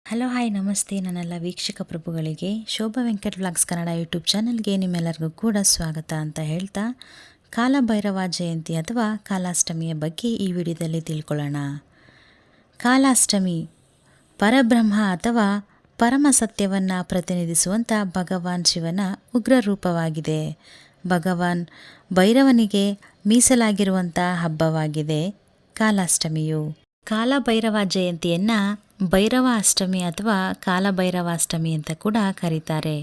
Hello hi ನಮಸ್ತೆ ನನ್ನೆಲ್ಲ ವೀಕ್ಷಕ ಪ್ರಭುಗಳಿಗೆ ಶೋಭಾ ವೆಂಕಟ್ ವ್ಲಾಗ್ಸ್ ಕನ್ನಡ ಯೂಟ್ಯೂಬ್ ಚಾನಲ್ಗೆ ನಿಮ್ಮೆಲ್ಲರಿಗೂ ಕೂಡ ಸ್ವಾಗತ ಅಂತ ಹೇಳ್ತಾ ಕಾಲಭೈರವ ಜಯಂತಿ ಅಥವಾ ಕಾಲಾಷ್ಟಮಿಯ ಬಗ್ಗೆ ಈ ವಿಡಿಯೋದಲ್ಲಿ ತಿಳ್ಕೊಳ್ಳೋಣ. ಕಾಲಾಷ್ಟಮಿ ಪರಬ್ರಹ್ಮ ಅಥವಾ ಪರಮ ಸತ್ಯವನ್ನು ಪ್ರತಿನಿಧಿಸುವಂಥ ಭಗವಾನ್ ಶಿವನ ಉಗ್ರ ರೂಪವಾಗಿದೆ. ಭಗವಾನ್ ಭೈರವನಿಗೆ ಮೀಸಲಾಗಿರುವಂಥ ಹಬ್ಬವಾಗಿದೆ ಕಾಲಾಷ್ಟಮಿಯು. ಕಾಲಭೈರವ ಜಯಂತಿಯನ್ನು ಭೈರವ ಅಷ್ಟಮಿ ಅಥವಾ ಕಾಲಭೈರವಾಷ್ಟಮಿ ಅಂತ ಕೂಡ ಕರೀತಾರೆ.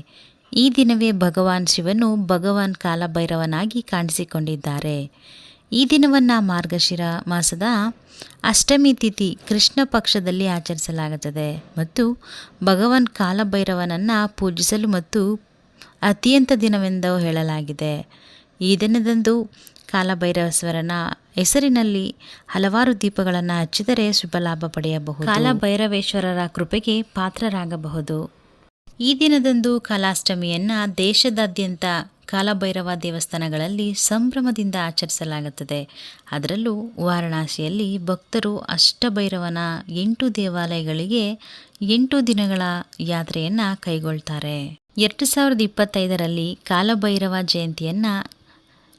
ಈ ದಿನವೇ ಭಗವಾನ್ ಶಿವನು ಭಗವಾನ್ ಕಾಲಭೈರವನಾಗಿ ಕಾಣಿಸಿಕೊಂಡಿದ್ದಾರೆ. ಈ ದಿನವನ್ನು ಮಾರ್ಗಶಿರ ಮಾಸದ ಅಷ್ಟಮಿ ತಿಥಿ ಕೃಷ್ಣ ಪಕ್ಷದಲ್ಲಿ ಆಚರಿಸಲಾಗುತ್ತದೆ ಮತ್ತು ಭಗವಾನ್ ಕಾಲಭೈರವನನ್ನು ಪೂಜಿಸಲು ಮತ್ತು ಅತ್ಯಂತ ದಿನವೆಂದು ಹೇಳಲಾಗಿದೆ. ಈ ದಿನದಂದು ಕಾಲಭೈರವೇಶ್ವರನ ಹೆಸರಿನಲ್ಲಿ ಹಲವಾರು ದೀಪಗಳನ್ನು ಹಚ್ಚಿದರೆ ಶುಭ ಲಾಭ ಪಡೆಯಬಹುದು. ಕಾಲಭೈರವೇಶ್ವರರ ಕೃಪೆಗೆ ಪಾತ್ರರಾಗಬಹುದು. ಈ ದಿನದಂದು ಕಾಲಾಷ್ಟಮಿಯನ್ನು ದೇಶದಾದ್ಯಂತ ಕಾಲಭೈರವ ದೇವಸ್ಥಾನಗಳಲ್ಲಿ ಸಂಭ್ರಮದಿಂದ ಆಚರಿಸಲಾಗುತ್ತದೆ. ಅದರಲ್ಲೂ ವಾರಣಾಸಿಯಲ್ಲಿ ಭಕ್ತರು ಅಷ್ಟಭೈರವನ 8 ದೇವಾಲಯಗಳಿಗೆ 8 ದಿನಗಳ ಯಾತ್ರೆಯನ್ನು ಕೈಗೊಳ್ತಾರೆ. 2025ರಲ್ಲಿ ಕಾಲಭೈರವ ಜಯಂತಿಯನ್ನು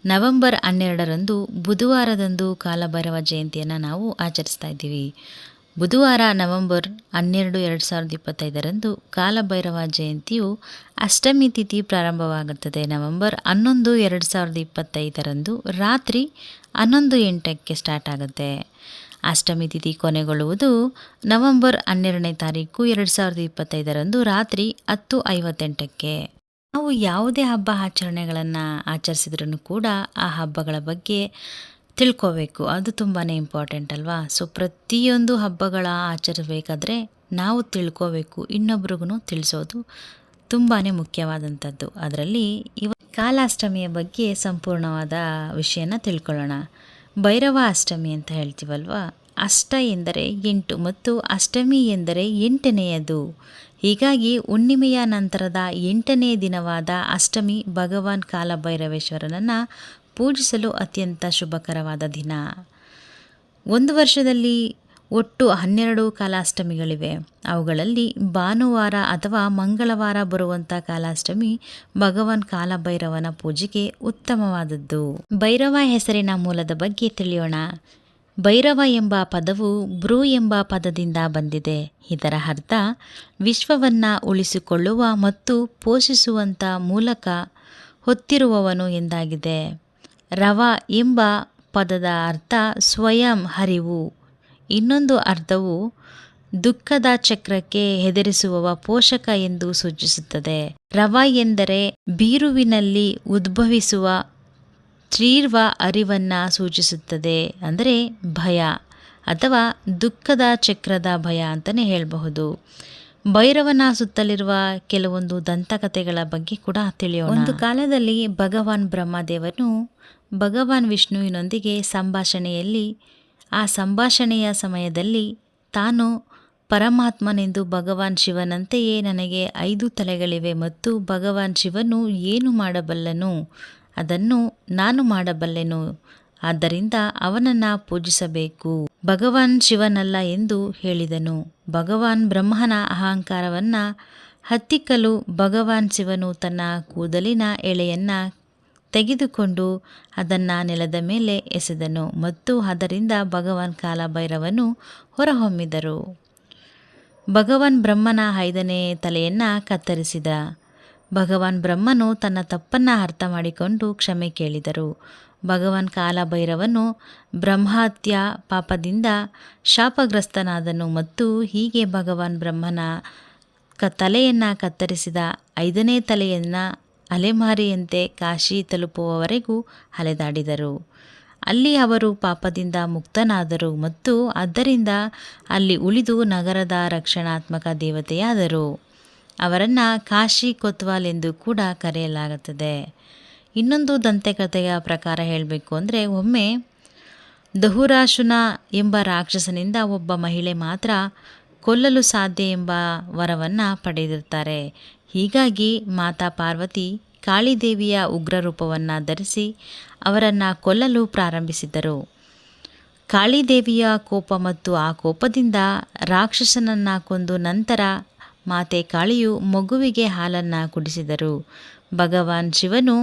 ನವೆಂಬರ್ 12ರಂದು ಬುಧವಾರದಂದು ಕಾಲಭೈರವ ಜಯಂತಿಯನ್ನು ನಾವು ಆಚರಿಸ್ತಾ ಇದ್ದೀವಿ. ಬುಧವಾರ ನವೆಂಬರ್ 12, 2025ರಂದು ಕಾಲಭೈರವ ಜಯಂತಿಯು ಅಷ್ಟಮಿ ತಿಥಿ ಪ್ರಾರಂಭವಾಗುತ್ತದೆ. ನವೆಂಬರ್ 11, 2025ರಂದು ರಾತ್ರಿ 11:08ಕ್ಕೆ ಸ್ಟಾರ್ಟ್ ಆಗುತ್ತೆ. ಅಷ್ಟಮಿ ತಿಥಿ ಕೊನೆಗೊಳ್ಳುವುದು ನವೆಂಬರ್ 12ನೇ ತಾರೀಕು 2025ರಂದು ರಾತ್ರಿ 10:58ಕ್ಕೆ. ನಾವು ಯಾವುದೇ ಹಬ್ಬ ಆಚರಣೆಗಳನ್ನು ಆಚರಿಸಿದ್ರೂ ಕೂಡ ಆ ಹಬ್ಬಗಳ ಬಗ್ಗೆ ತಿಳ್ಕೋಬೇಕು. ಅದು ತುಂಬಾ ಇಂಪಾರ್ಟೆಂಟ್ ಅಲ್ವಾ. ಸೊ ಪ್ರತಿಯೊಂದು ಹಬ್ಬಗಳ ಆಚರಿಸಬೇಕಾದ್ರೆ ನಾವು ತಿಳ್ಕೋಬೇಕು, ಇನ್ನೊಬ್ರಿಗೂ ತಿಳಿಸೋದು ತುಂಬಾ ಮುಖ್ಯವಾದಂಥದ್ದು. ಅದರಲ್ಲಿ ಕಾಲಾಷ್ಟಮಿಯ ಬಗ್ಗೆ ಸಂಪೂರ್ಣವಾದ ವಿಷಯನ ತಿಳ್ಕೊಳ್ಳೋಣ. ಭೈರವ ಅಷ್ಟಮಿ ಅಂತ ಹೇಳ್ತೀವಲ್ವ. ಅಷ್ಟ ಎಂದರೆ 8 ಮತ್ತು ಅಷ್ಟಮಿ ಎಂದರೆ 8ನೇಯದು. ಹೀಗಾಗಿ ಹುಣ್ಣಿಮೆಯ ನಂತರದ 8ನೇ ದಿನವಾದ ಅಷ್ಟಮಿ ಭಗವಾನ್ ಕಾಲಭೈರವೇಶ್ವರನನ್ನು ಪೂಜಿಸಲು ಅತ್ಯಂತ ಶುಭಕರವಾದ ದಿನ. ಒಂದು ವರ್ಷದಲ್ಲಿ ಒಟ್ಟು 12 ಕಾಲಾಷ್ಟಮಿಗಳಿವೆ. ಅವುಗಳಲ್ಲಿ ಭಾನುವಾರ ಅಥವಾ ಮಂಗಳವಾರ ಬರುವಂಥ ಕಾಲಾಷ್ಟಮಿ ಭಗವಾನ್ ಕಾಲಭೈರವನ ಪೂಜೆಗೆ ಉತ್ತಮವಾದದ್ದು. ಭೈರವ ಹೆಸರಿನ ಮೂಲದ ಬಗ್ಗೆ ತಿಳಿಯೋಣ. ಭೈರವ ಎಂಬ ಪದವು ಭೃ ಎಂಬ ಪದದಿಂದ ಬಂದಿದೆ. ಇದರ ಅರ್ಥ ವಿಶ್ವವನ್ನು ಉಳಿಸಿಕೊಳ್ಳುವ ಮತ್ತು ಪೋಷಿಸುವಂಥ ಮೂಲಕ ಹೊತ್ತಿರುವವನು ಎಂದಾಗಿದೆ. ರವ ಎಂಬ ಪದದ ಅರ್ಥ ಸ್ವಯಂ ಅರಿವು. ಇನ್ನೊಂದು ಅರ್ಥವು ದುಃಖದ ಚಕ್ರಕ್ಕೆ ಹೆದರಿಸುವವ ಪೋಷಕ ಎಂದು ಸೂಚಿಸುತ್ತದೆ. ರವ ಎಂದರೆ ಬೀರುವಿನಲ್ಲಿ ಉದ್ಭವಿಸುವ ತೀವ್ರ ಅರಿವನ್ನು ಸೂಚಿಸುತ್ತದೆ. ಅಂದರೆ ಭಯ ಅಥವಾ ದುಃಖದ ಚಕ್ರದ ಭಯ ಅಂತಲೇ ಹೇಳಬಹುದು. ಭೈರವನ ಸುತ್ತಲಿರುವ ಕೆಲವೊಂದು ದಂತಕಥೆಗಳ ಬಗ್ಗೆ ಕೂಡ ತಿಳಿಯೋಣ. ಒಂದು ಕಾಲದಲ್ಲಿ ಭಗವಾನ್ ಬ್ರಹ್ಮದೇವನು ಭಗವಾನ್ ವಿಷ್ಣುವಿನೊಂದಿಗೆ ಸಂಭಾಷಣೆಯಲ್ಲಿ ಆ ಸಂಭಾಷಣೆಯ ಸಮಯದಲ್ಲಿ ತಾನು ಪರಮಾತ್ಮನೆಂದು ಭಗವಾನ್ ಶಿವನಂತೆಯೇ ನನಗೆ 5 ತಲೆಗಳಿವೆ ಮತ್ತು ಭಗವಾನ್ ಶಿವನು ಏನು ಮಾಡಬಲ್ಲನು ಅದನ್ನು ನಾನು ಮಾಡಬಲ್ಲೆನು, ಆದ್ದರಿಂದ ಅವನನ್ನು ಪೂಜಿಸಬೇಕು, ಭಗವಾನ್ ಶಿವನಲ್ಲ ಎಂದು ಹೇಳಿದನು. ಭಗವಾನ್ ಬ್ರಹ್ಮನ ಅಹಂಕಾರವನ್ನು ಹತ್ತಿಕ್ಕಲು ಭಗವಾನ್ ಶಿವನು ತನ್ನ ಕೂದಲಿನ ಎಳೆಯನ್ನು ತೆಗೆದುಕೊಂಡು ಅದನ್ನು ನೆಲದ ಮೇಲೆ ಎಸೆದನು ಮತ್ತು ಅದರಿಂದ ಭಗವಾನ್ ಕಾಲಭೈರವನು ಹೊರಹೊಮ್ಮಿದರು. ಭಗವಾನ್ ಬ್ರಹ್ಮನ 5ನೇ ತಲೆಯನ್ನು ಕತ್ತರಿಸಿದ. ಭಗವಾನ್ ಬ್ರಹ್ಮನು ತನ್ನ ತಪ್ಪನ್ನು ಅರ್ಥ ಮಾಡಿಕೊಂಡು ಕ್ಷಮೆ ಕೇಳಿದರು. ಭಗವಾನ್ ಕಾಲಭೈರವನು ಬ್ರಹ್ಮಹತ್ಯ ಪಾಪದಿಂದ ಶಾಪಗ್ರಸ್ತನಾದನು ಮತ್ತು ಹೀಗೆ ಭಗವಾನ್ ಬ್ರಹ್ಮನ ತಲೆಯನ್ನು ಕತ್ತರಿಸಿದ 5ನೇ ತಲೆಯನ್ನು ಅಲೆಮಾರಿಯಂತೆ ಕಾಶಿ ತಲುಪುವವರೆಗೂ ಅಲೆದಾಡಿದರು. ಅಲ್ಲಿ ಅವರು ಪಾಪದಿಂದ ಮುಕ್ತನಾದರು ಮತ್ತು ಆದ್ದರಿಂದ ಅಲ್ಲಿ ಉಳಿದು ನಗರದ ರಕ್ಷಣಾತ್ಮಕ ದೇವತೆಯಾದರು. ಅವರನ್ನು ಕಾಶಿ ಕೊತ್ವಾಲ್ ಎಂದು ಕೂಡ ಕರೆಯಲಾಗುತ್ತದೆ. ಇನ್ನೊಂದು ದಂತಕಥೆಯ ಪ್ರಕಾರ ಹೇಳಬೇಕು ಅಂದರೆ, ಒಮ್ಮೆ ದಹುರಾಶುನ ಎಂಬ ರಾಕ್ಷಸನಿಂದ ಒಬ್ಬ ಮಹಿಳೆ ಮಾತ್ರ ಕೊಲ್ಲಲು ಸಾಧ್ಯ ಎಂಬ ವರವನ್ನು ಪಡೆದಿರ್ತಾರೆ. ಹೀಗಾಗಿ ಮಾತಾ ಪಾರ್ವತಿ ಕಾಳಿದೇವಿಯ ಉಗ್ರ ರೂಪವನ್ನು ಧರಿಸಿ ಅವರನ್ನು ಕೊಲ್ಲಲು ಪ್ರಾರಂಭಿಸಿದರು. ಕಾಳಿದೇವಿಯ ಕೋಪ ಮತ್ತು ಆ ಕೋಪದಿಂದ ರಾಕ್ಷಸನನ್ನು ಕೊಂದು ನಂತರ ಮಾತೆ ಕಾಳಿಯು ಮಗುವಿಗೆ ಹಾಲನ್ನು ಕುಡಿಸಿದರು. ಭಗವಾನ್ ಶಿವನು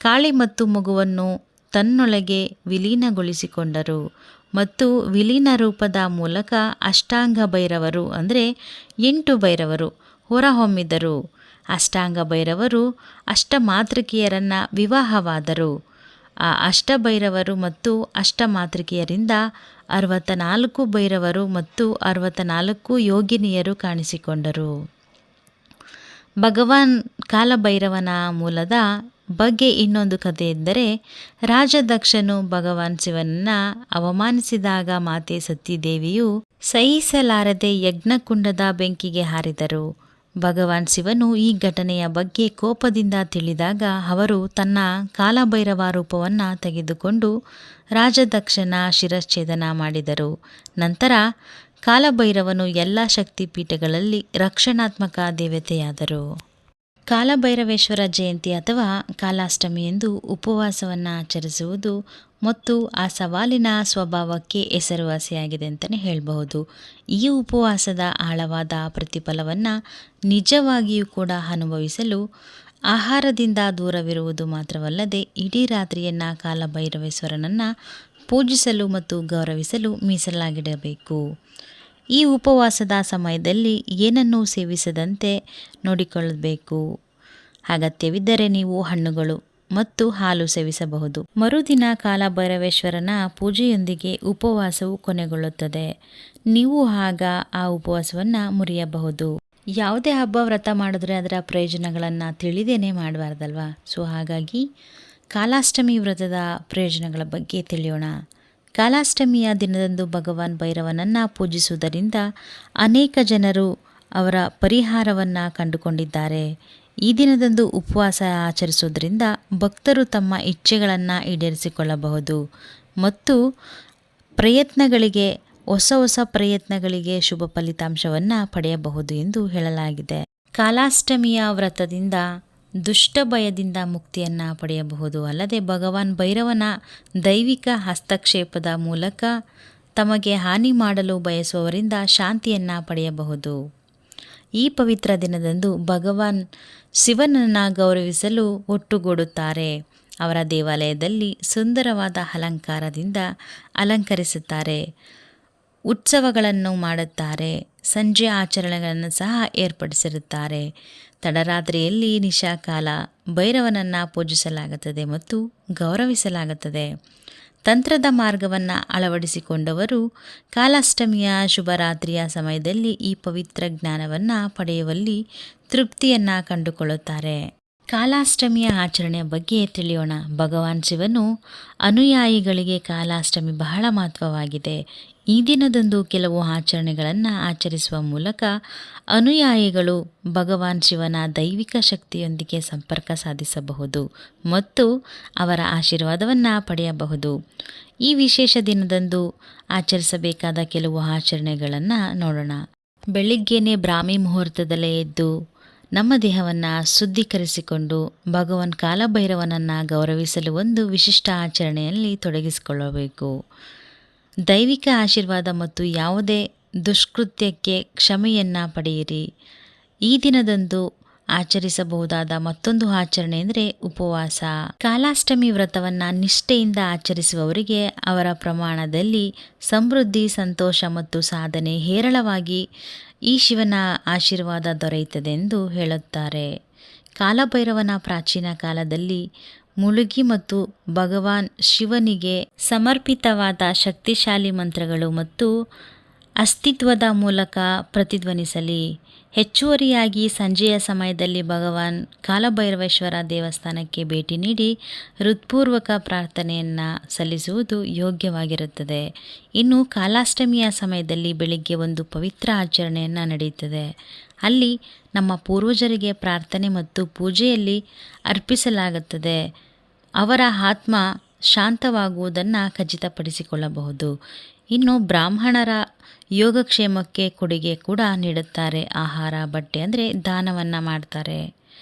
ಕಾಳಿ ಮತ್ತು ಮಗುವನ್ನು ತನ್ನೊಳಗೆ ವಿಲೀನಗೊಳಿಸಿಕೊಂಡರು ಮತ್ತು ವಿಲೀನ ರೂಪದ ಮೂಲಕ ಅಷ್ಟಾಂಗ ಭೈರವರು ಅಂದರೆ 8 ಭೈರವರು ಹೊರಹೊಮ್ಮಿದರು. ಅಷ್ಟಾಂಗ ಭೈರವರು ಅಷ್ಟಮಾತೃಕೆಯರನ್ನು ವಿವಾಹವಾದರು. ಆ ಅಷ್ಟಭೈರವರು ಮತ್ತು ಅಷ್ಟಮಾತೃಕೆಯರಿಂದ 64 ಭೈರವರು ಮತ್ತು 64 ಯೋಗಿನಿಯರು ಕಾಣಿಸಿಕೊಂಡರು. ಭಗವಾನ್ ಕಾಲಭೈರವನ ಮೂಲದ ಬಗ್ಗೆ ಇನ್ನೊಂದು ಕಥೆ ಎಂದರೆ, ರಾಜದಕ್ಷನು ಭಗವಾನ್ ಶಿವನನ್ನು ಅವಮಾನಿಸಿದಾಗ ಮಾತೆ ಸತೀದೇವಿಯು ಸಹಿಸಲಾರದೆ ಯಜ್ಞಕುಂಡದ ಬೆಂಕಿಗೆ ಹಾರಿದರು. ಭಗವಾನ್ ಶಿವನು ಈ ಘಟನೆಯ ಬಗ್ಗೆ ಕೋಪದಿಂದ ತಿಳಿದಾಗ ಅವರು ತನ್ನ ಕಾಲಭೈರವ ರೂಪವನ್ನು ತೆಗೆದುಕೊಂಡು ರಾಜದಕ್ಷನ ಶಿರಚ್ಛೇದನ ಮಾಡಿದರು. ನಂತರ ಕಾಲಭೈರವನು ಎಲ್ಲ ಶಕ್ತಿಪೀಠಗಳಲ್ಲಿ ರಕ್ಷಣಾತ್ಮಕ ದೇವತೆಯಾದರು. ಕಾಲಭೈರವೇಶ್ವರ ಜಯಂತಿ ಅಥವಾ ಕಾಲಾಷ್ಟಮಿ ಎಂದು ಉಪವಾಸವನ್ನು ಆಚರಿಸುವುದು ಮತ್ತು ಆ ಸವಾಲಿನ ಸ್ವಭಾವಕ್ಕೆ ಹೆಸರುವಾಸಿಯಾಗಿದೆ ಅಂತಲೇ ಹೇಳಬಹುದು. ಈ ಉಪವಾಸದ ಆಳವಾದ ಪ್ರತಿಫಲವನ್ನು ನಿಜವಾಗಿಯೂ ಕೂಡ ಅನುಭವಿಸಲು ಆಹಾರದಿಂದ ದೂರವಿರುವುದು ಮಾತ್ರವಲ್ಲದೆ ಇಡೀ ರಾತ್ರಿಯನ್ನು ಕಾಲಭೈರವೇಶ್ವರನನ್ನು ಪೂಜಿಸಲು ಮತ್ತು ಗೌರವಿಸಲು ಮೀಸಲಾಗಿಡಬೇಕು. ಈ ಉಪವಾಸದ ಸಮಯದಲ್ಲಿ ಏನನ್ನೂ ಸೇವಿಸದಂತೆ ನೋಡಿಕೊಳ್ಳಬೇಕು. ಅಗತ್ಯವಿದ್ದರೆ ನೀವು ಹಣ್ಣುಗಳು ಮತ್ತು ಹಾಲು ಸೇವಿಸಬಹುದು. ಮರುದಿನ ಕಾಲಭೈರವೇಶ್ವರನ ಪೂಜೆಯೊಂದಿಗೆ ಉಪವಾಸವು ಕೊನೆಗೊಳ್ಳುತ್ತದೆ. ನೀವು ಆಗ ಆ ಉಪವಾಸವನ್ನು ಮುರಿಯಬಹುದು. ಯಾವುದೇ ಹಬ್ಬ ವ್ರತ ಮಾಡಿದ್ರೆ ಅದರ ಪ್ರಯೋಜನಗಳನ್ನು ತಿಳಿದೇನೆ ಮಾಡಬಾರ್ದಲ್ವಾ. ಸೊ ಹಾಗಾಗಿ ಕಾಲಾಷ್ಟಮಿ ವ್ರತದ ಪ್ರಯೋಜನಗಳ ಬಗ್ಗೆ ತಿಳಿಯೋಣ. ಕಾಲಾಷ್ಟಮಿಯ ದಿನದಂದು ಭಗವಾನ್ ಭೈರವನನ್ನು ಪೂಜಿಸುವುದರಿಂದ ಅನೇಕ ಜನರು ಅವರ ಪರಿಹಾರವನ್ನು ಕಂಡುಕೊಂಡಿದ್ದಾರೆ. ಈ ದಿನದಂದು ಉಪವಾಸ ಆಚರಿಸುವುದರಿಂದ ಭಕ್ತರು ತಮ್ಮ ಇಚ್ಛೆಗಳನ್ನು ಈಡೇರಿಸಿಕೊಳ್ಳಬಹುದು ಮತ್ತು ಹೊಸ ಪ್ರಯತ್ನಗಳಿಗೆ ಶುಭ ಫಲಿತಾಂಶವನ್ನು ಪಡೆಯಬಹುದು ಎಂದು ಹೇಳಲಾಗಿದೆ. ಕಾಲಾಷ್ಟಮಿಯ ವ್ರತದಿಂದ ದುಷ್ಟ ಭಯದಿಂದ ಮುಕ್ತಿಯನ್ನು ಪಡೆಯಬಹುದು. ಅಲ್ಲದೆ ಭಗವಾನ್ ಭೈರವನ ದೈವಿಕ ಹಸ್ತಕ್ಷೇಪದ ಮೂಲಕ ತಮಗೆ ಹಾನಿ ಮಾಡಲು ಬಯಸುವವರಿಂದ ಶಾಂತಿಯನ್ನು ಪಡೆಯಬಹುದು. ಈ ಪವಿತ್ರ ದಿನದಂದು ಭಗವಾನ್ ಶಿವನನ್ನು ಗೌರವಿಸಲು ಒಟ್ಟುಗೂಡುತ್ತಾರೆ. ಅವರ ದೇವಾಲಯದಲ್ಲಿ ಸುಂದರವಾದ ಅಲಂಕಾರದಿಂದ ಅಲಂಕರಿಸುತ್ತಾರೆ. ಉತ್ಸವಗಳನ್ನು ಮಾಡುತ್ತಾರೆ. ಸಂಜೆ ಆಚರಣೆಗಳನ್ನು ಸಹ ಏರ್ಪಡಿಸಿರುತ್ತಾರೆ. ತಡರಾತ್ರಿಯಲ್ಲಿ ನಿಶಾಕಾಲ ಭೈರವನನ್ನು ಪೂಜಿಸಲಾಗುತ್ತದೆ ಮತ್ತು ಗೌರವಿಸಲಾಗುತ್ತದೆ. ತಂತ್ರದ ಮಾರ್ಗವನ್ನು ಅಳವಡಿಸಿಕೊಂಡವರು ಕಾಲಾಷ್ಟಮಿಯ ಶುಭರಾತ್ರಿಯ ಸಮಯದಲ್ಲಿ ಈ ಪವಿತ್ರ ಜ್ಞಾನವನ್ನು ಪಡೆಯುವಲ್ಲಿ ತೃಪ್ತಿಯನ್ನು ಕಂಡುಕೊಳ್ಳುತ್ತಾರೆ. ಕಾಲಾಷ್ಟಮಿಯ ಆಚರಣೆಯ ಬಗ್ಗೆ ತಿಳಿಯೋಣ. ಭಗವಾನ್ ಶಿವನು ಅನುಯಾಯಿಗಳಿಗೆ ಕಾಲಾಷ್ಟಮಿ ಬಹಳ ಮಹತ್ವವಾಗಿದೆ. ಈ ದಿನದಂದು ಕೆಲವು ಆಚರಣೆಗಳನ್ನು ಆಚರಿಸುವ ಮೂಲಕ ಅನುಯಾಯಿಗಳು ಭಗವಾನ್ ಶಿವನ ದೈವಿಕ ಶಕ್ತಿಯೊಂದಿಗೆ ಸಂಪರ್ಕ ಸಾಧಿಸಬಹುದು ಮತ್ತು ಅವರ ಆಶೀರ್ವಾದವನ್ನು ಪಡೆಯಬಹುದು. ಈ ವಿಶೇಷ ದಿನದಂದು ಆಚರಿಸಬೇಕಾದ ಕೆಲವು ಆಚರಣೆಗಳನ್ನು ನೋಡೋಣ. ಬೆಳಿಗ್ಗೆನೇ ಬ್ರಾಹ್ಮಿ ಮುಹೂರ್ತದಲ್ಲೇ ಎದ್ದು ನಮ್ಮ ದೇಹವನ್ನು ಶುದ್ಧೀಕರಿಸಿಕೊಂಡು ಭಗವಾನ್ ಕಾಲಭೈರವನನ್ನು ಗೌರವಿಸಲು ಒಂದು ವಿಶಿಷ್ಟ ಆಚರಣೆಯಲ್ಲಿ ತೊಡಗಿಸಿಕೊಳ್ಳಬೇಕು. ದೈವಿಕ ಆಶೀರ್ವಾದ ಮತ್ತು ಯಾವುದೇ ದುಷ್ಕೃತ್ಯಕ್ಕೆ ಕ್ಷಮೆಯನ್ನು ಪಡೆಯಿರಿ. ಈ ದಿನದಂದು ಆಚರಿಸಬಹುದಾದ ಮತ್ತೊಂದು ಆಚರಣೆ ಅಂದರೆ ಉಪವಾಸ. ಕಾಲಾಷ್ಟಮಿ ವ್ರತವನ್ನು ನಿಷ್ಠೆಯಿಂದ ಆಚರಿಸುವವರಿಗೆ ಅವರ ಪ್ರಮಾಣದಲ್ಲಿ ಸಮೃದ್ಧಿ, ಸಂತೋಷ ಮತ್ತು ಸಾಧನೆ ಹೇರಳವಾಗಿ ಈ ಶಿವನ ಆಶೀರ್ವಾದ ದೊರೆಯುತ್ತದೆ ಎಂದು ಹೇಳುತ್ತಾರೆ. ಕಾಲಭೈರವನ ಪ್ರಾಚೀನ ಕಾಲದಲ್ಲಿ ಮುಳುಗಿ ಮತ್ತು ಭಗವಾನ್ ಶಿವನಿಗೆ ಸಮರ್ಪಿತವಾದ ಶಕ್ತಿಶಾಲಿ ಮಂತ್ರಗಳು ಮತ್ತು ಅಸ್ತಿತ್ವದ ಮೂಲಕ ಪ್ರತಿಧ್ವನಿಸಲಿ. ಹೆಚ್ಚುವರಿಯಾಗಿ ಸಂಜೆಯ ಸಮಯದಲ್ಲಿ ಭಗವಾನ್ ಕಾಲಭೈರವೇಶ್ವರ ದೇವಸ್ಥಾನಕ್ಕೆ ಭೇಟಿ ನೀಡಿ ಹೃತ್ಪೂರ್ವಕ ಪ್ರಾರ್ಥನೆಯನ್ನು ಸಲ್ಲಿಸುವುದು ಯೋಗ್ಯವಾಗಿರುತ್ತದೆ. ಇನ್ನು ಕಾಲಾಷ್ಟಮಿಯ ಸಮಯದಲ್ಲಿ ಬೆಳಿಗ್ಗೆ ಒಂದು ಪವಿತ್ರ ಆಚರಣೆಯನ್ನು ನಡೆಯುತ್ತದೆ. ಅಲ್ಲಿ ನಮ್ಮ ಪೂರ್ವಜರಿಗೆ ಪ್ರಾರ್ಥನೆ ಮತ್ತು ಪೂಜೆಯಲ್ಲಿ ಅರ್ಪಿಸಲಾಗುತ್ತದೆ. ಅವರ ಆತ್ಮ ಶಾಂತವಾಗುವುದನ್ನು ಖಚಿತಪಡಿಸಿಕೊಳ್ಳಬಹುದು. ಇನ್ನು ಬ್ರಾಹ್ಮಣರ ಯೋಗಕ್ಷೇಮಕ್ಕೆ ಕೊಡುಗೆ ಕೂಡ ನೀಡುತ್ತಾರೆ. ಆಹಾರ, ಬಟ್ಟೆ ಅಂದರೆ ದಾನವನ್ನು ಮಾಡ್ತಾರೆ.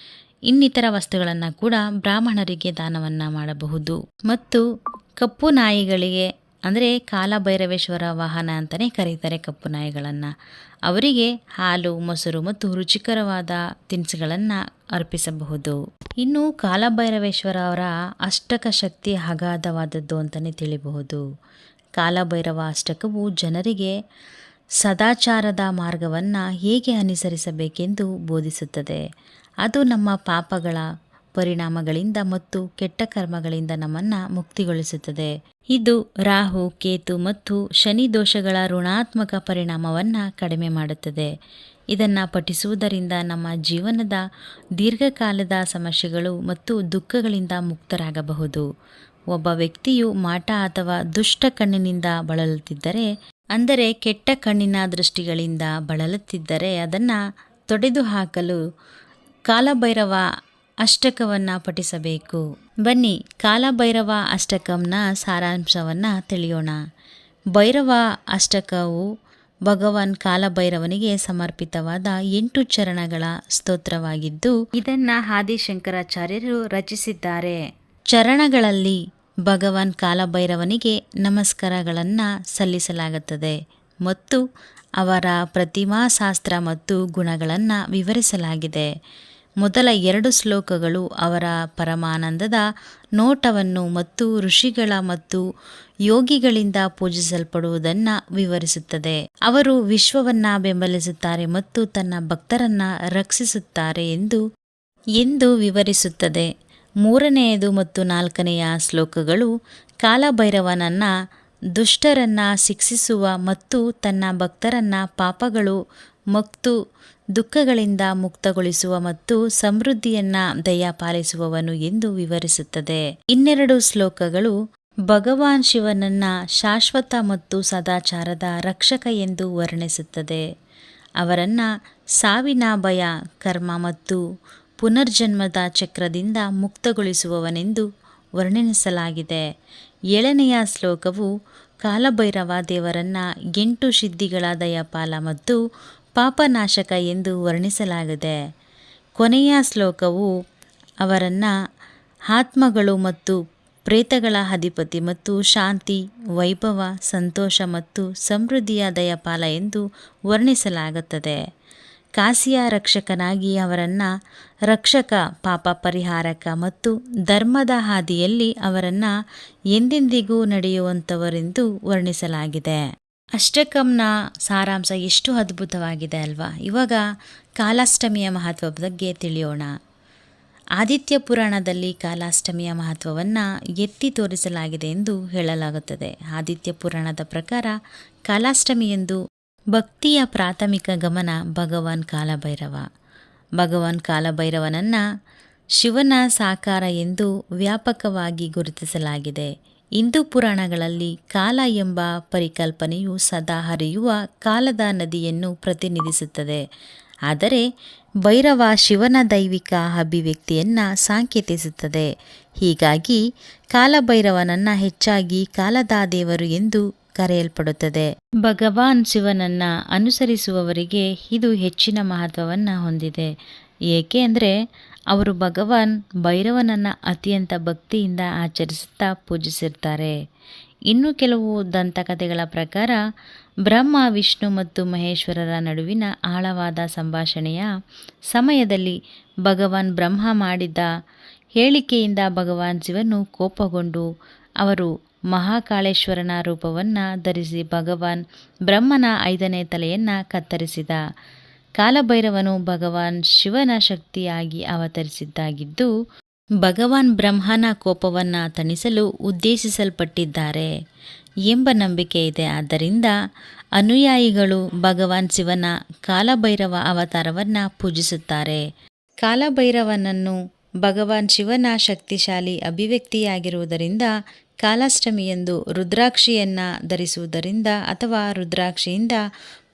ಇನ್ನಿತರ ವಸ್ತುಗಳನ್ನು ಕೂಡ ಬ್ರಾಹ್ಮಣರಿಗೆ ದಾನವನ್ನು ಮಾಡಬಹುದು. ಮತ್ತು ಕಪ್ಪು ನಾಯಿಗಳಿಗೆ ಅಂದರೆ ಕಾಲಭೈರವೇಶ್ವರ ವಾಹನ ಅಂತಲೇ ಕರೀತಾರೆ ಕಪ್ಪು ನಾಯಿಗಳನ್ನು. ಅವರಿಗೆ ಹಾಲು, ಮೊಸರು ಮತ್ತು ರುಚಿಕರವಾದ ತಿನಿಸುಗಳನ್ನು ಅರ್ಪಿಸಬಹುದು. ಇನ್ನು ಕಾಲಭೈರವೇಶ್ವರ ಅವರ ಅಷ್ಟಕ ಶಕ್ತಿ ಅಗಾಧವಾದದ್ದು ಅಂತಲೇ ತಿಳಿಬಹುದು. ಕಾಲಭೈರವ ಅಷ್ಟಕವು ಜನರಿಗೆ ಸದಾಚಾರದ ಮಾರ್ಗವನ್ನು ಹೇಗೆ ಅನುಸರಿಸಬೇಕೆಂದು ಬೋಧಿಸುತ್ತದೆ. ಅದು ನಮ್ಮ ಪಾಪಗಳ ಪರಿಣಾಮಗಳಿಂದ ಮತ್ತು ಕೆಟ್ಟ ಕರ್ಮಗಳಿಂದ ನಮ್ಮನ್ನು ಮುಕ್ತಿಗೊಳಿಸುತ್ತದೆ. ಇದು ರಾಹು, ಕೇತು ಮತ್ತು ಶನಿ ದೋಷಗಳ ಋಣಾತ್ಮಕ ಪರಿಣಾಮವನ್ನು ಕಡಿಮೆ ಮಾಡುತ್ತದೆ. ಇದನ್ನು ಪಠಿಸುವುದರಿಂದ ನಮ್ಮ ಜೀವನದ ದೀರ್ಘಕಾಲದ ಸಮಸ್ಯೆಗಳು ಮತ್ತು ದುಃಖಗಳಿಂದ ಮುಕ್ತರಾಗಬಹುದು. ಒಬ್ಬ ವ್ಯಕ್ತಿಯು ಮಾಟ ಅಥವಾ ದುಷ್ಟ ಕಣ್ಣಿನಿಂದ ಬಳಲುತ್ತಿದ್ದರೆ, ಅಂದರೆ ಕೆಟ್ಟ ಕಣ್ಣಿನ ದೃಷ್ಟಿಗಳಿಂದ ಬಳಲುತ್ತಿದ್ದರೆ ಅದನ್ನು ತೊಡೆದುಹಾಕಲು ಕಾಲಭೈರವ ಅಷ್ಟಕವನ್ನು ಪಠಿಸಬೇಕು. ಬನ್ನಿ, ಕಾಲಭೈರವ ಅಷ್ಟಕಂನ ಸಾರಾಂಶವನ್ನು ತಿಳಿಯೋಣ. ಭೈರವ ಅಷ್ಟಕವು ಭಗವಾನ್ ಕಾಲಭೈರವನಿಗೆ ಸಮರ್ಪಿತವಾದ 8 ಚರಣಗಳ ಸ್ತೋತ್ರವಾಗಿದ್ದು, ಇದನ್ನು ಆದಿಶಂಕರಾಚಾರ್ಯರು ರಚಿಸಿದ್ದಾರೆ. ಚರಣಗಳಲ್ಲಿ ಭಗವಾನ್ ಕಾಲಭೈರವನಿಗೆ ನಮಸ್ಕಾರಗಳನ್ನು ಸಲ್ಲಿಸಲಾಗುತ್ತದೆ ಮತ್ತು ಅವರ ಪ್ರತಿಮಾಶಾಸ್ತ್ರ ಮತ್ತು ಗುಣಗಳನ್ನು ವಿವರಿಸಲಾಗಿದೆ. ಮೊದಲ 2 ಶ್ಲೋಕಗಳು ಅವರ ಪರಮಾನಂದದ ನೋಟವನ್ನು ಮತ್ತು ಋಷಿಗಳ ಮತ್ತು ಯೋಗಿಗಳಿಂದ ಪೂಜಿಸಲ್ಪಡುವುದನ್ನು ವಿವರಿಸುತ್ತದೆ. ಅವರು ವಿಶ್ವವನ್ನು ಬೆಂಬಲಿಸುತ್ತಾರೆ ಮತ್ತು ತನ್ನ ಭಕ್ತರನ್ನು ರಕ್ಷಿಸುತ್ತಾರೆ ಎಂದು ವಿವರಿಸುತ್ತದೆ. 3ನೆಯದು ಮತ್ತು 4ನೆಯ ಶ್ಲೋಕಗಳು ಕಾಲಭೈರವನನ್ನು ದುಷ್ಟರನ್ನು ಶಿಕ್ಷಿಸುವ ಮತ್ತು ತನ್ನ ಭಕ್ತರನ್ನು ಪಾಪಗಳು ಮತ್ತು ದುಃಖಗಳಿಂದ ಮುಕ್ತಗೊಳಿಸುವ ಮತ್ತು ಸಮೃದ್ಧಿಯನ್ನು ದಯಪಾಲಿಸುವವನು ಎಂದು ವಿವರಿಸುತ್ತದೆ. 2 ಶ್ಲೋಕಗಳು ಭಗವಾನ್ ಶಿವನನ್ನು ಶಾಶ್ವತ ಮತ್ತು ಸದಾಚಾರದ ರಕ್ಷಕ ಎಂದು ವರ್ಣಿಸುತ್ತದೆ. ಅವರನ್ನು ಸಾವಿನ ಭಯ, ಕರ್ಮ ಮತ್ತು ಪುನರ್ಜನ್ಮದ ಚಕ್ರದಿಂದ ಮುಕ್ತಗೊಳಿಸುವವನೆಂದು ವರ್ಣಿಸಲಾಗಿದೆ. 7ನೆಯ ಶ್ಲೋಕವು ಕಾಲಭೈರವ ದೇವರನ್ನು 8 ಸಿದ್ಧಿಗಳ ದಯಪಾಲ ಮತ್ತು ಪಾಪನಾಶಕ ಎಂದು ವರ್ಣಿಸಲಾಗಿದೆ. ಕೊನೆಯ ಶ್ಲೋಕವು ಅವರನ್ನು ಆತ್ಮಗಳು ಮತ್ತು ಪ್ರೇತಗಳ ಅಧಿಪತಿ ಮತ್ತು ಶಾಂತಿ, ವೈಭವ, ಸಂತೋಷ ಮತ್ತು ಸಮೃದ್ಧಿಯ ದಯಪಾಲ ಎಂದು ವರ್ಣಿಸಲಾಗುತ್ತದೆ. ಕಾಶಿಯ ರಕ್ಷಕನಾಗಿ ಅವರನ್ನು ರಕ್ಷಕ, ಪಾಪ ಪರಿಹಾರಕ ಮತ್ತು ಧರ್ಮದ ಹಾದಿಯಲ್ಲಿ ಅವರನ್ನು ಎಂದೆಂದಿಗೂ ನಡೆಯುವಂಥವರೆಂದು ವರ್ಣಿಸಲಾಗಿದೆ. ಅಷ್ಟಕಂನ ಸಾರಾಂಶ ಎಷ್ಟು ಅದ್ಭುತವಾಗಿದೆ ಅಲ್ವಾ? ಇವಾಗ ಕಾಲಾಷ್ಟಮಿಯ ಮಹತ್ವದ ಬಗ್ಗೆ ತಿಳಿಯೋಣ. ಆದಿತ್ಯ ಪುರಾಣದಲ್ಲಿ ಕಾಲಾಷ್ಟಮಿಯ ಮಹತ್ವವನ್ನು ಎತ್ತಿ ತೋರಿಸಲಾಗಿದೆ ಎಂದು ಹೇಳಲಾಗುತ್ತದೆ. ಆದಿತ್ಯ ಪುರಾಣದ ಪ್ರಕಾರ ಕಾಲಾಷ್ಟಮಿಯಂದು ಭಕ್ತಿಯ ಪ್ರಾಥಮಿಕ ಗಮನ ಭಗವಾನ್ ಕಾಲಭೈರವ. ಭಗವಾನ್ ಕಾಲಭೈರವನನ್ನು ಶಿವನ ಸಾಕಾರ ಎಂದು ವ್ಯಾಪಕವಾಗಿ ಗುರುತಿಸಲಾಗಿದೆ. ಹಿಂದೂ ಪುರಾಣಗಳಲ್ಲಿ ಕಾಲ ಎಂಬ ಪರಿಕಲ್ಪನೆಯು ಸದಾ ಹರಿಯುವ ಕಾಲದ ನದಿಯನ್ನು ಪ್ರತಿನಿಧಿಸುತ್ತದೆ. ಆದರೆ ಭೈರವ ಶಿವನ ದೈವಿಕ ಅಭಿವ್ಯಕ್ತಿಯನ್ನು ಸಾಂಕೇತಿಸುತ್ತದೆ. ಹೀಗಾಗಿ ಕಾಲಭೈರವನನ್ನು ಹೆಚ್ಚಾಗಿ ಕಾಲದ ದೇವರು ಎಂದು ಕರೆಯಲ್ಪಡುತ್ತದೆ. ಭಗವಾನ್ ಶಿವನನ್ನು ಅನುಸರಿಸುವವರಿಗೆ ಇದು ಹೆಚ್ಚಿನ ಮಹತ್ವವನ್ನು ಹೊಂದಿದೆ. ಏಕೆ ಅಂದರೆ ಅವರು ಭಗವಾನ್ ಭೈರವನನ್ನು ಅತ್ಯಂತ ಭಕ್ತಿಯಿಂದ ಆಚರಿಸುತ್ತಾ ಪೂಜಿಸಿರ್ತಾರೆ. ಇನ್ನು ಕೆಲವು ದಂತಕಥೆಗಳ ಪ್ರಕಾರ ಬ್ರಹ್ಮ, ವಿಷ್ಣು ಮತ್ತು ಮಹೇಶ್ವರರ ನಡುವಿನ ಆಳವಾದ ಸಂಭಾಷಣೆಯ ಸಮಯದಲ್ಲಿ ಭಗವಾನ್ ಬ್ರಹ್ಮ ಮಾಡಿದ ಹೇಳಿಕೆಯಿಂದ ಭಗವಾನ್ ಶಿವನು ಕೋಪಗೊಂಡು ಅವರು ಮಹಾಕಾಳೇಶ್ವರನ ರೂಪವನ್ನು ಧರಿಸಿ ಭಗವಾನ್ ಬ್ರಹ್ಮನ 5ನೇ ತಲೆಯನ್ನು ಕತ್ತರಿಸಿದ. ಕಾಲಭೈರವನು ಭಗವಾನ್ ಶಿವನ ಶಕ್ತಿಯಾಗಿ ಅವತರಿಸಿದ್ದಾಗಿದ್ದು ಭಗವಾನ್ ಬ್ರಹ್ಮನ ಕೋಪವನ್ನು ತಣಿಸಲು ಉದ್ದೇಶಿಸಲ್ಪಟ್ಟಿದ್ದಾರೆ ಎಂಬ ನಂಬಿಕೆ ಇದೆ. ಆದ್ದರಿಂದ ಅನುಯಾಯಿಗಳು ಭಗವಾನ್ ಶಿವನ ಕಾಲಭೈರವ ಅವತಾರವನ್ನು ಪೂಜಿಸುತ್ತಾರೆ. ಕಾಲಭೈರವನನ್ನು ಭಗವಾನ್ ಶಿವನ ಶಕ್ತಿಶಾಲಿ ಅಭಿವ್ಯಕ್ತಿಯಾಗಿರುವುದರಿಂದ ಕಾಲಾಷ್ಟಮಿಯಂದು ರುದ್ರಾಕ್ಷಿಯನ್ನು ಧರಿಸುವುದರಿಂದ ಅಥವಾ ರುದ್ರಾಕ್ಷಿಯಿಂದ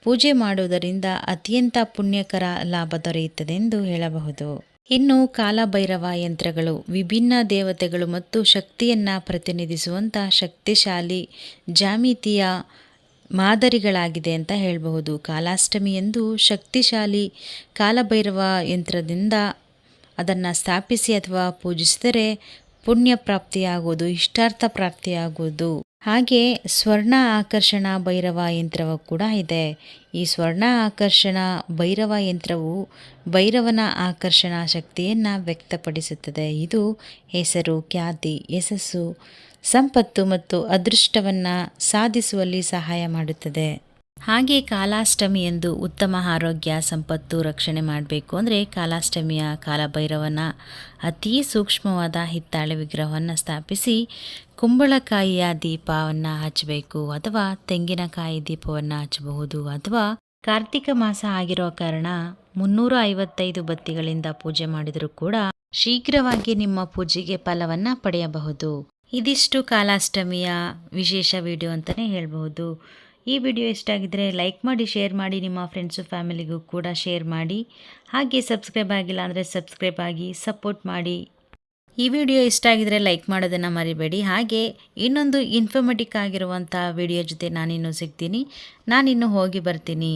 ಪೂಜೆ ಮಾಡುವುದರಿಂದ ಅತ್ಯಂತ ಪುಣ್ಯಕರ ಲಾಭ ದೊರೆಯುತ್ತದೆಂದು ಹೇಳಬಹುದು. ಇನ್ನು ಕಾಲಭೈರವ ಯಂತ್ರಗಳು ವಿಭಿನ್ನ ದೇವತೆಗಳು ಮತ್ತು ಶಕ್ತಿಯನ್ನು ಪ್ರತಿನಿಧಿಸುವಂಥ ಶಕ್ತಿಶಾಲಿ ಜಾಮಿತಿಯ ಮಾದರಿಗಳಾಗಿದೆ ಅಂತ ಹೇಳಬಹುದು. ಕಾಲಾಷ್ಟಮಿಯಂದು ಶಕ್ತಿಶಾಲಿ ಕಾಲಭೈರವ ಯಂತ್ರದಿಂದ ಅದನ್ನು ಸ್ಥಾಪಿಸಿ ಅಥವಾ ಪೂಜಿಸಿದರೆ ಪುಣ್ಯ ಪ್ರಾಪ್ತಿಯಾಗುವುದು, ಇಷ್ಟಾರ್ಥ ಪ್ರಾಪ್ತಿಯಾಗುವುದು. ಹಾಗೆ ಸ್ವರ್ಣ ಆಕರ್ಷಣ ಭೈರವ ಯಂತ್ರವು ಕೂಡ ಇದೆ. ಈ ಸ್ವರ್ಣ ಆಕರ್ಷಣ ಭೈರವ ಯಂತ್ರವು ಭೈರವನ ಆಕರ್ಷಣಾ ಶಕ್ತಿಯನ್ನು ವ್ಯಕ್ತಪಡಿಸುತ್ತದೆ. ಇದು ಹೆಸರು, ಖ್ಯಾತಿ, ಯಶಸ್ಸು, ಸಂಪತ್ತು ಮತ್ತು ಅದೃಷ್ಟವನ್ನು ಸಾಧಿಸುವಲ್ಲಿ ಸಹಾಯ ಮಾಡುತ್ತದೆ. ಹಾಗೆ ಕಾಲಾಷ್ಟಮಿಯಂದು ಉತ್ತಮ ಆರೋಗ್ಯ, ಸಂಪತ್ತು ರಕ್ಷಣೆ ಮಾಡಬೇಕು ಅಂದರೆ ಕಾಲಾಷ್ಟಮಿಯ ಕಾಲಭೈರವನ ಅತೀ ಸೂಕ್ಷ್ಮವಾದ ಹಿತ್ತಾಳೆ ವಿಗ್ರಹವನ್ನು ಸ್ಥಾಪಿಸಿ ಕುಂಬಳಕಾಯಿಯ ದೀಪವನ್ನು ಹಚ್ಚಬೇಕು, ಅಥವಾ ತೆಂಗಿನಕಾಯಿ ದೀಪವನ್ನು ಹಚ್ಚಬಹುದು, ಅಥವಾ ಕಾರ್ತಿಕ ಮಾಸ ಆಗಿರೋ ಕಾರಣ 355 ಬತ್ತಿಗಳಿಂದ ಪೂಜೆ ಮಾಡಿದರೂ ಕೂಡ ಶೀಘ್ರವಾಗಿ ನಿಮ್ಮ ಪೂಜೆಗೆ ಫಲವನ್ನು ಪಡೆಯಬಹುದು. ಇದಿಷ್ಟು ಕಾಲಾಷ್ಟಮಿಯ ವಿಶೇಷ ವಿಡಿಯೋ ಅಂತಲೇ ಹೇಳಬಹುದು. ಈ ವಿಡಿಯೋ ಇಷ್ಟ ಆಗಿದ್ರೆ ಲೈಕ್ ಮಾಡಿ, ಶೇರ್ ಮಾಡಿ, ನಿಮ್ಮ ಫ್ರೆಂಡ್ಸು ಫ್ಯಾಮಿಲಿಗೂ ಕೂಡ ಶೇರ್ ಮಾಡಿ. ಹಾಗೆ ಸಬ್ಸ್ಕ್ರೈಬ್ ಆಗಿಲ್ಲ ಅಂದರೆ ಸಬ್ಸ್ಕ್ರೈಬ್ ಆಗಿ ಸಪೋರ್ಟ್ ಮಾಡಿ. ಈ ವಿಡಿಯೋ ಇಷ್ಟ ಆಗಿದ್ರೆ ಲೈಕ್ ಮಾಡೋದನ್ನು ಮರಿಬೇಡಿ. ಹಾಗೆ ಇನ್ನೊಂದು ಇನ್ಫಾರ್ಮೇಟಿವ್ ಆಗಿರುವಂಥ ವಿಡಿಯೋ ಜೊತೆ ನಾನಿನ್ನೂ ಸಿಗ್ತೀನಿ. ನಾನಿನ್ನೂ ಹೋಗಿ ಬರ್ತೀನಿ.